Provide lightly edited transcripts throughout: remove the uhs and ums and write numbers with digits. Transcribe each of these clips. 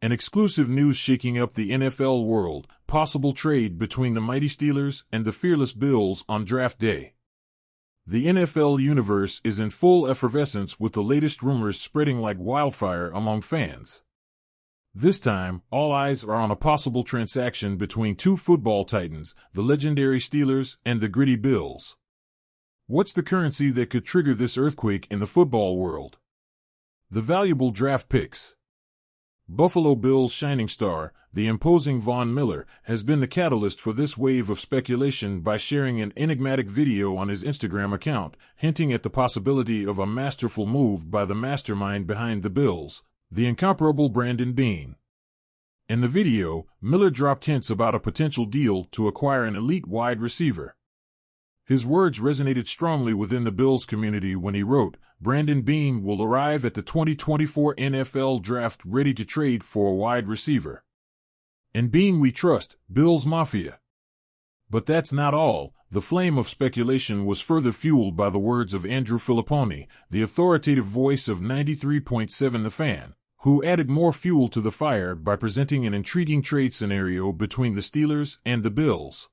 An exclusive news shaking up the NFL world, possible trade between the mighty Steelers and the fearless Bills on draft day. The NFL universe is in full effervescence with the latest rumors spreading like wildfire among fans. This time, all eyes are on a possible transaction between two football titans, the legendary Steelers and the gritty Bills. What's the currency that could trigger this earthquake in the football world? The valuable draft picks. Buffalo Bills' shining star, the imposing Von Miller, has been the catalyst for this wave of speculation by sharing an enigmatic video on his Instagram account, hinting at the possibility of a masterful move by the mastermind behind the Bills, the incomparable Brandon Aiyuk. In the video, Miller dropped hints about a potential deal to acquire an elite wide receiver. His words resonated strongly within the Bills community when he wrote, "Brandon Aiyuk will arrive at the 2024 NFL Draft ready to trade for a wide receiver. In Aiyuk we trust, Bills Mafia." But that's not all. The flame of speculation was further fueled by the words of Andrew Filipponi, the authoritative voice of 93.7 The Fan, who added more fuel to the fire by presenting an intriguing trade scenario between the Steelers and the Bills.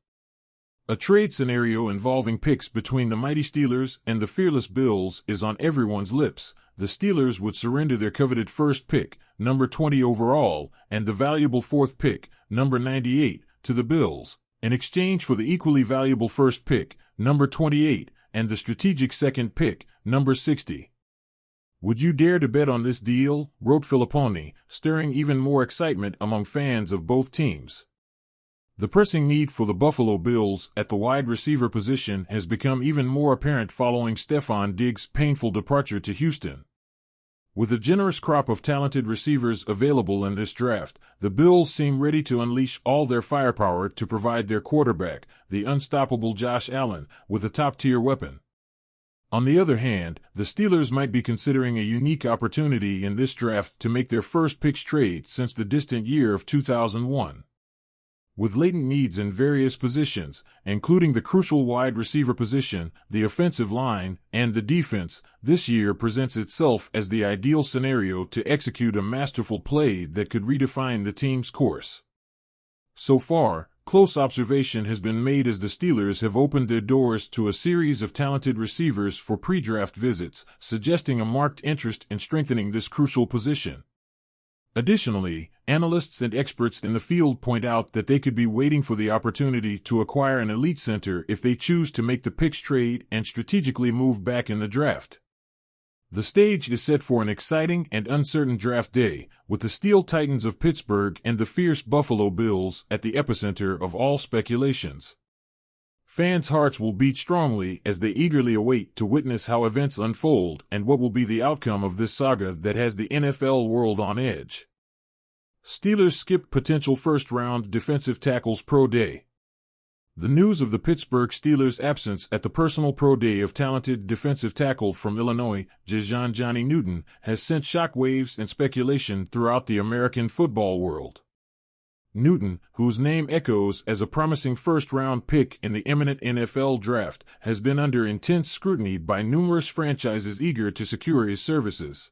A trade scenario involving picks between the mighty Steelers and the fearless Bills is on everyone's lips. The Steelers would surrender their coveted first pick, number 20 overall, and the valuable fourth pick, number 98, to the Bills, in exchange for the equally valuable first pick, number 28, and the strategic second pick, number 60. "Would you dare to bet on this deal?" wrote Filipponi, stirring even more excitement among fans of both teams. The pressing need for the Buffalo Bills at the wide receiver position has become even more apparent following Stefon Diggs' painful departure to Houston. With a generous crop of talented receivers available in this draft, the Bills seem ready to unleash all their firepower to provide their quarterback, the unstoppable Josh Allen, with a top-tier weapon. On the other hand, the Steelers might be considering a unique opportunity in this draft to make their first picks trade since the distant year of 2001. With latent needs in various positions, including the crucial wide receiver position, the offensive line, and the defense, this year presents itself as the ideal scenario to execute a masterful play that could redefine the team's course. So far, close observation has been made as the Steelers have opened their doors to a series of talented receivers for pre-draft visits, suggesting a marked interest in strengthening this crucial position. Additionally, analysts and experts in the field point out that they could be waiting for the opportunity to acquire an elite center if they choose to make the picks trade and strategically move back in the draft. The stage is set for an exciting and uncertain draft day, with the Steel Titans of Pittsburgh and the fierce Buffalo Bills at the epicenter of all speculations. Fans' hearts will beat strongly as they eagerly await to witness how events unfold and what will be the outcome of this saga that has the NFL world on edge. Steelers skipped potential first-round defensive tackles pro day. The news of the Pittsburgh Steelers' absence at the personal pro day of talented defensive tackle from Illinois, Jajon Johnny Newton, has sent shockwaves and speculation throughout the American football world. Newton, whose name echoes as a promising first-round pick in the imminent NFL draft, has been under intense scrutiny by numerous franchises eager to secure his services.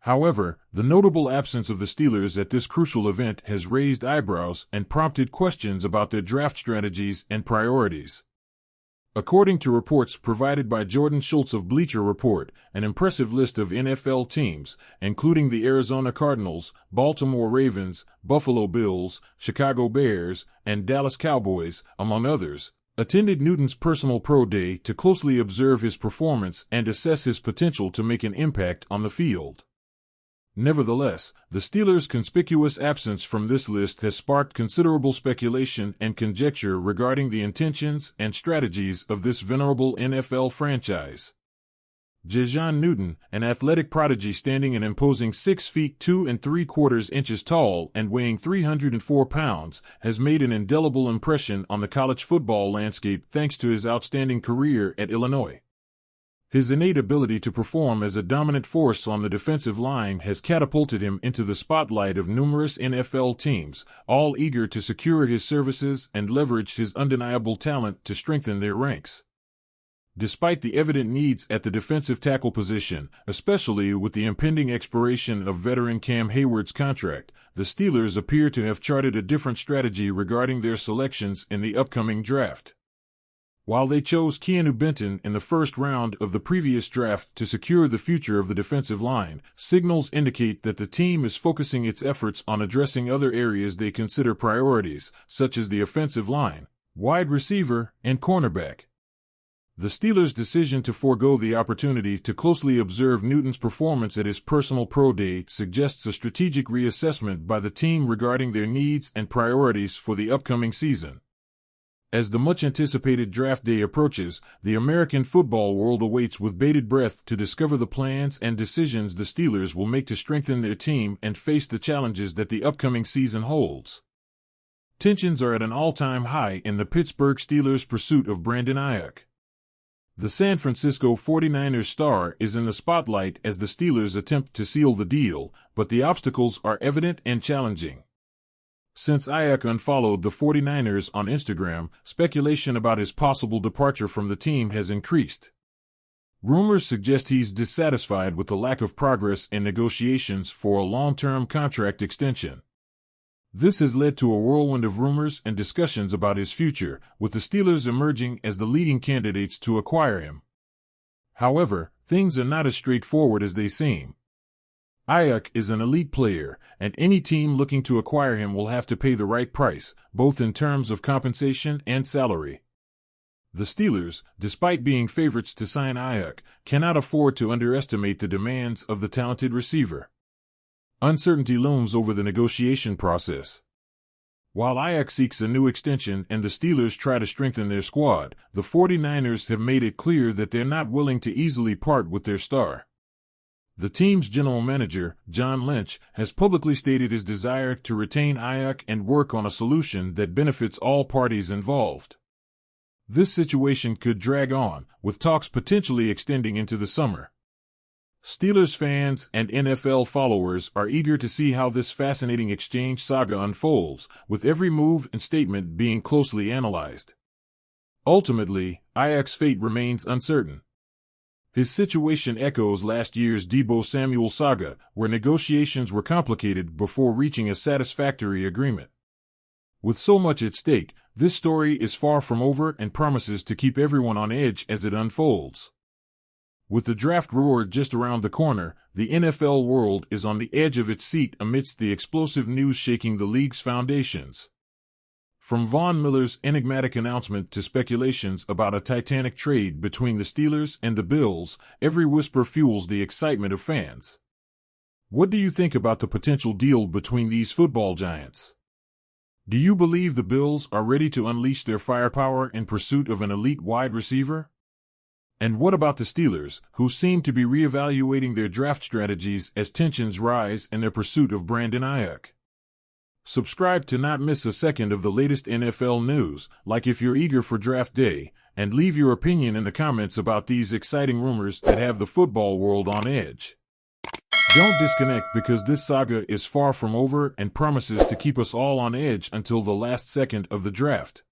However, the notable absence of the Steelers at this crucial event has raised eyebrows and prompted questions about their draft strategies and priorities. According to reports provided by Jordan Schultz of Bleacher Report, an impressive list of NFL teams, including the Arizona Cardinals, Baltimore Ravens, Buffalo Bills, Chicago Bears, and Dallas Cowboys, among others, attended Newton's personal pro day to closely observe his performance and assess his potential to make an impact on the field. Nevertheless, the Steelers' conspicuous absence from this list has sparked considerable speculation and conjecture regarding the intentions and strategies of this venerable NFL franchise. Jajon Newton, an athletic prodigy standing an imposing 6 feet 2 3/4 inches tall and weighing 304 pounds, has made an indelible impression on the college football landscape thanks to his outstanding career at Illinois. His innate ability to perform as a dominant force on the defensive line has catapulted him into the spotlight of numerous NFL teams, all eager to secure his services and leverage his undeniable talent to strengthen their ranks. Despite the evident needs at the defensive tackle position, especially with the impending expiration of veteran Cam Hayward's contract, the Steelers appear to have charted a different strategy regarding their selections in the upcoming draft. While they chose Keanu Benton in the first round of the previous draft to secure the future of the defensive line, signals indicate that the team is focusing its efforts on addressing other areas they consider priorities, such as the offensive line, wide receiver, and cornerback. The Steelers' decision to forego the opportunity to closely observe Newton's performance at his personal pro day suggests a strategic reassessment by the team regarding their needs and priorities for the upcoming season. As the much-anticipated draft day approaches, the American football world awaits with bated breath to discover the plans and decisions the Steelers will make to strengthen their team and face the challenges that the upcoming season holds. Tensions are at an all-time high in the Pittsburgh Steelers' pursuit of Brandon Aiyuk. The San Francisco 49ers star is in the spotlight as the Steelers attempt to seal the deal, but the obstacles are evident and challenging. Since Aiyuk unfollowed the 49ers on Instagram, speculation about his possible departure from the team has increased. Rumors suggest he's dissatisfied with the lack of progress in negotiations for a long-term contract extension. This has led to a whirlwind of rumors and discussions about his future, with the Steelers emerging as the leading candidates to acquire him. However, things are not as straightforward as they seem. Aiyuk is an elite player, and any team looking to acquire him will have to pay the right price, both in terms of compensation and salary. The Steelers, despite being favorites to sign Aiyuk, cannot afford to underestimate the demands of the talented receiver. Uncertainty looms over the negotiation process. While Aiyuk seeks a new extension and the Steelers try to strengthen their squad, the 49ers have made it clear that they're not willing to easily part with their star. The team's general manager, John Lynch, has publicly stated his desire to retain Aiyuk and work on a solution that benefits all parties involved. This situation could drag on, with talks potentially extending into the summer. Steelers fans and NFL followers are eager to see how this fascinating exchange saga unfolds, with every move and statement being closely analyzed. Ultimately, Aiyuk's fate remains uncertain. His situation echoes last year's Deebo Samuel saga, where negotiations were complicated before reaching a satisfactory agreement. With so much at stake, this story is far from over and promises to keep everyone on edge as it unfolds. With the draft roar just around the corner, the NFL world is on the edge of its seat amidst the explosive news shaking the league's foundations. From Von Miller's enigmatic announcement to speculations about a titanic trade between the Steelers and the Bills, every whisper fuels the excitement of fans. What do you think about the potential deal between these football giants? Do you believe the Bills are ready to unleash their firepower in pursuit of an elite wide receiver? And what about the Steelers, who seem to be reevaluating their draft strategies as tensions rise in their pursuit of Brandon Aiyuk? Subscribe to not miss a second of the latest NFL news, like if you're eager for draft day, and leave your opinion in the comments about these exciting rumors that have the football world on edge. Don't disconnect because this saga is far from over and promises to keep us all on edge until the last second of the draft.